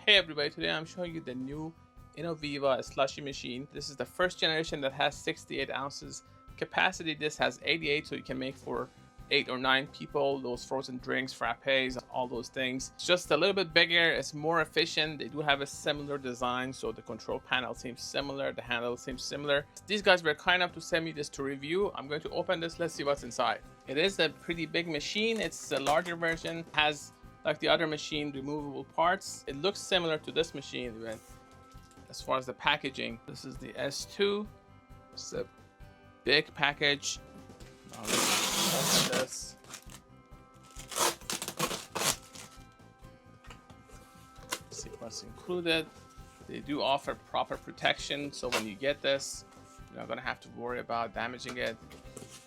Hey everybody, today I'm showing you the new INOVIVA slushy machine. This is the first generation that has 68 ounces capacity. This has 88, so you can make for 8 or 9 people. Those frozen drinks, frappes, all those things. It's just a little bit bigger, it's more efficient. They do have a similar design, so the control panel seems similar, the handle seems similar. These guys were kind enough to send me this to review. I'm going to open this, let's see what's inside. It is a pretty big machine. It's a larger version, has like the other machine, removable parts. It looks similar to this machine even as far as the packaging. This is the S2. It's a big package. Now let's open this. See what's included. They do offer proper protection, so when you get this, you're not gonna have to worry about damaging it.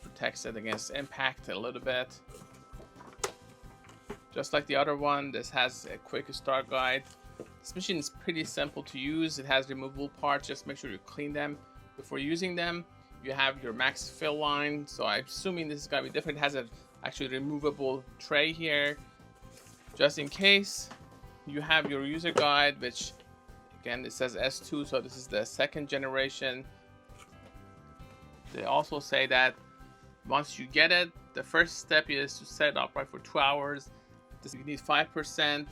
Protects it against impact a little bit. Just like the other one, this has a quick start guide. This machine is pretty simple to use. It has removable parts. Just make sure you clean them before using them. You have your max fill line, so I'm assuming this is gonna be different. It has a actually removable tray here, just in case. You have your user guide, which again it says S2, so this is the second generation. They also say that once you get it, the first step is to set it up right for 2 hours. You need 5%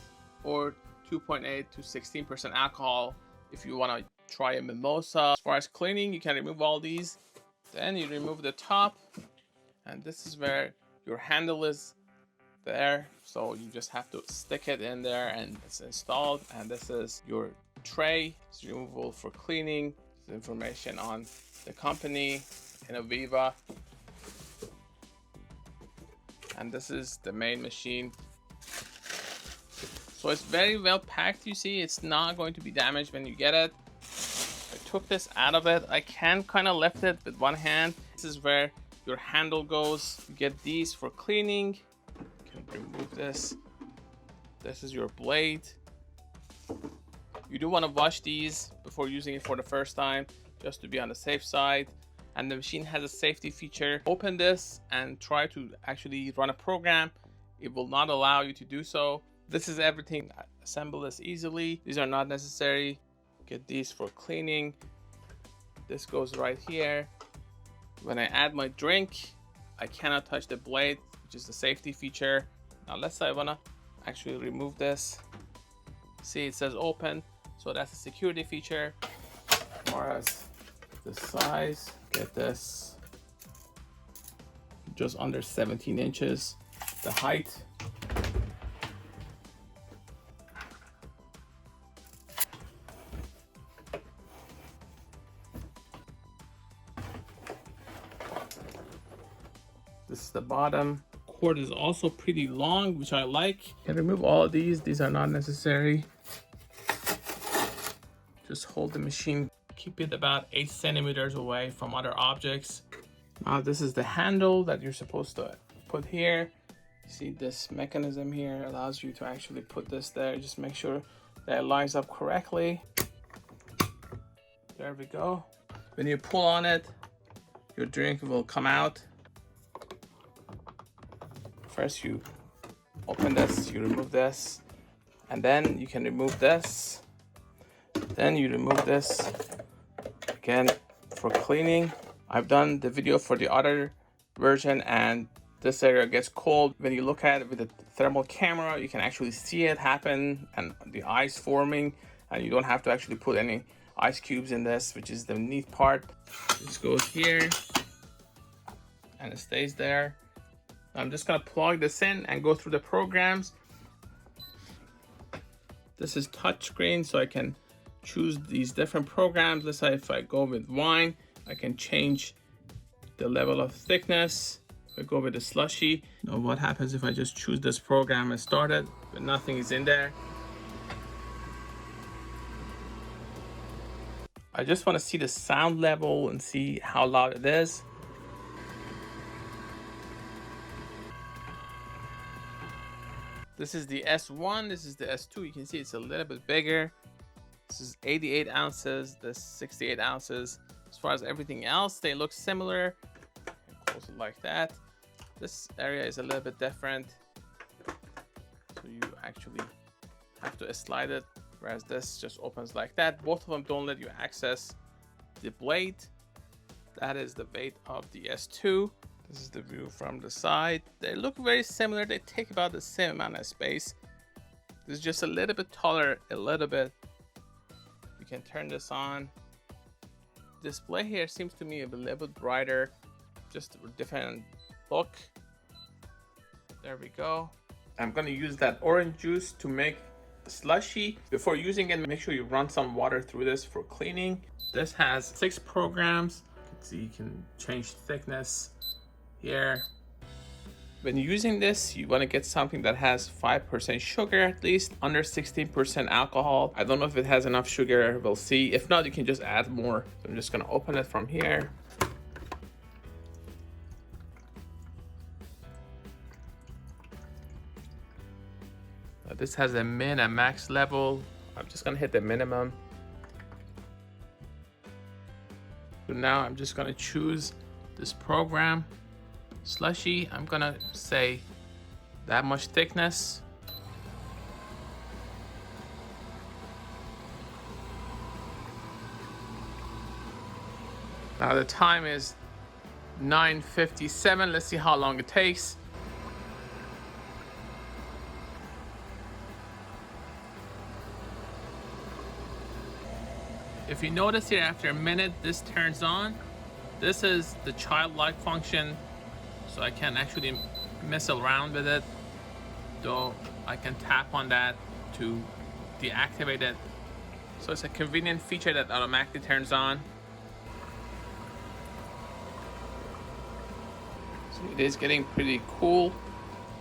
or 2.8 to 16% alcohol if you want to try a mimosa. As far as cleaning, you can remove all these. Then you remove the top, and this is where your handle is there. So you just have to stick it in there and it's installed. And this is your tray. It's removable for cleaning. There's information on the company, INOVIVA. And this is the main machine. So it's very well packed. You see, it's not going to be damaged when you get it. I took this out of it. I can kind of lift it with one hand. This is where your handle goes. You get these for cleaning. You can remove this. This is your blade. You do want to wash these before using it for the first time, just to be on the safe side. And the machine has a safety feature. Open this and try to actually run a program. It will not allow you to do so. This is everything. Assemble this easily. These are not necessary. Get these for cleaning. This goes right here. When I add my drink, I cannot touch the blade, which is the safety feature. Now let's say I wanna actually remove this. See, it says open, so that's a security feature. As far as the size, get this just under 17 inches. The height, this is the bottom. Cord is also pretty long, which I like. You can remove all of these are not necessary. Just hold the machine, keep it about 8 centimeters away from other objects. Now this is the handle that you're supposed to put here. See, this mechanism here allows you to actually put this there. Just make sure that it lines up correctly. There we go. When you pull on it, your drink will come out. First you open this, you remove this, and then you can remove this. Then you remove this again for cleaning. I've done the video for the other version, and this area gets cold. When you look at it with a thermal camera, you can actually see it happen and the ice forming, and you don't have to actually put any ice cubes in this, which is the neat part. This goes here and it stays there. I'm just gonna plug this in and go through the programs. This is touchscreen, so I can choose these different programs. Let's say if I go with wine, I can change the level of thickness. If I go with the slushy, now what happens if I just choose this program and start it, but nothing is in there? I just want to see the sound level and see how loud it is. This is the S1, this is the S2. You can see it's a little bit bigger. This is 88 ounces, this 68 ounces. As far as everything else, they look similar. Close it like that. This area is a little bit different. So you actually have to slide it whereas this just opens like that. Both of them don't let you access the blade. That is the weight of the S2. This is the view from the side. They look very similar. They take about the same amount of space. This is just a little bit taller, a little bit. You can turn this on. Display here seems to me a little bit brighter, just a different look. There we go. I'm gonna use that orange juice to make a slushy. Before using it, make sure you run some water through this for cleaning. This has 6 programs. So you can change thickness here. When using this, you want to get something that has 5% sugar, at least under 16% alcohol. I don't know if it has enough sugar, we'll see. If not, you can just add more. So I'm just gonna open it from here. This has a min and max level. I'm just gonna hit the minimum. So now I'm just gonna choose this program, Slushy. I'm gonna say that much thickness. Now the time is 9:57. Let's see how long it takes. If you notice here, after a minute, this turns on. This is the childlike function, so I can actually mess around with it, though I can tap on that to deactivate it. So it's a convenient feature that automatically turns on. So it is getting pretty cool.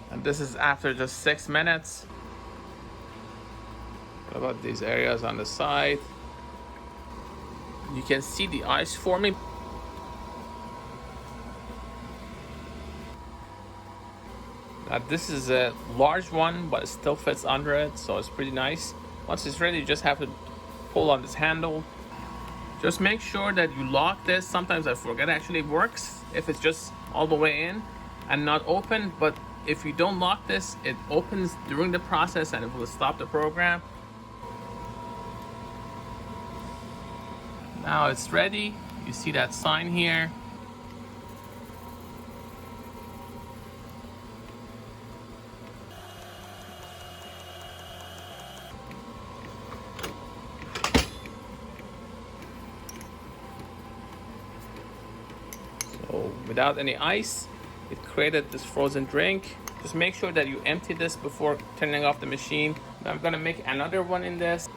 And this is after just 6 minutes. What about these areas on the side? You can see the ice forming. Now this is a large one, but it still fits under it, so it's pretty nice. Once it's ready, you just have to pull on this handle. Just make sure that you lock this. Sometimes I forget it actually works if it's just all the way in and not open, but if you don't lock this, it opens during the process and it will stop the program. Now it's ready. You see that sign here. So without any ice, it created this frozen drink. Just make sure that you empty this before turning off the machine. Now I'm gonna make another one in this.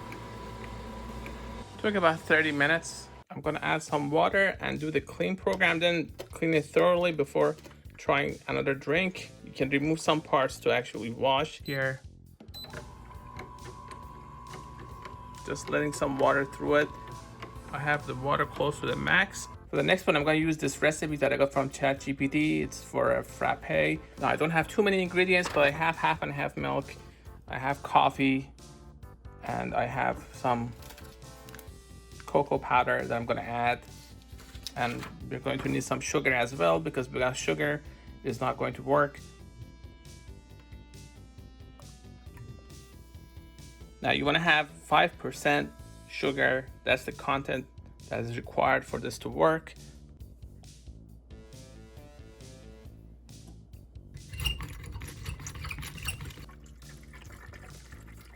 Took about 30 minutes. I'm gonna add some water and do the clean program, then clean it thoroughly before trying another drink. You can remove some parts to actually wash here. Just letting some water through it. I have the water close to the max. For the next one, I'm gonna use this recipe that I got from ChatGPT. It's for a frappe. Now I don't have too many ingredients, but I have half and half milk. I have coffee, and I have some cocoa powder that I'm gonna add, and we're going to need some sugar as well, because without sugar it's not going to work. Now you want to have 5% sugar. That's the content that is required for this to work.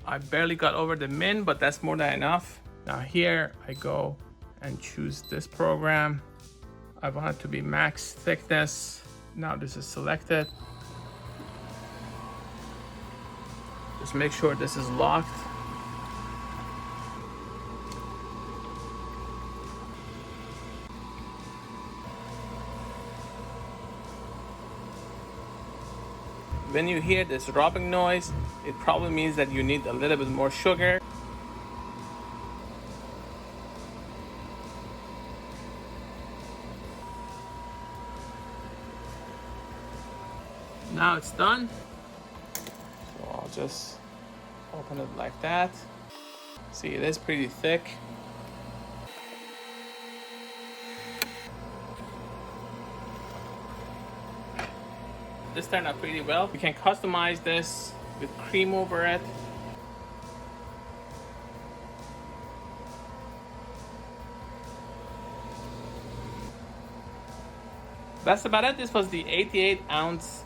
I barely got over the min, but that's more than enough. Now here I go and choose this program. I want it to be max thickness. Now this is selected. Just make sure this is locked. When you hear this rubbing noise, it probably means that you need a little bit more sugar. Now it's done. So I'll just open it like that. See, it is pretty thick. This turned out pretty well. You can customize this with cream over it. That's about it. This was the 88-ounce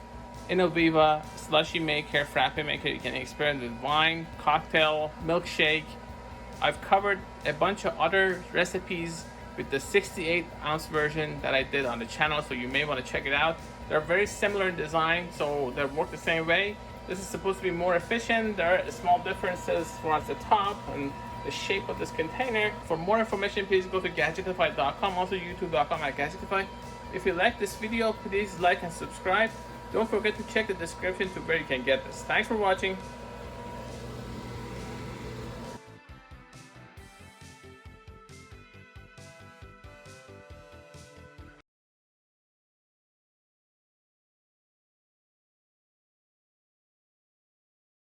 INOVIVA Slushy Maker, frappe maker. You can experiment with wine, cocktail, milkshake. I've covered a bunch of other recipes with the 68-ounce version that I did on the channel, so you may want to check it out. They're very similar in design, so they work the same way. This is supposed to be more efficient. There are small differences towards the top and the shape of this container. For more information, please go to gadgetify.com, also youtube.com/gadgetify. If you like this video, please like and subscribe. Don't forget to check the description to where you can get this. Thanks for watching.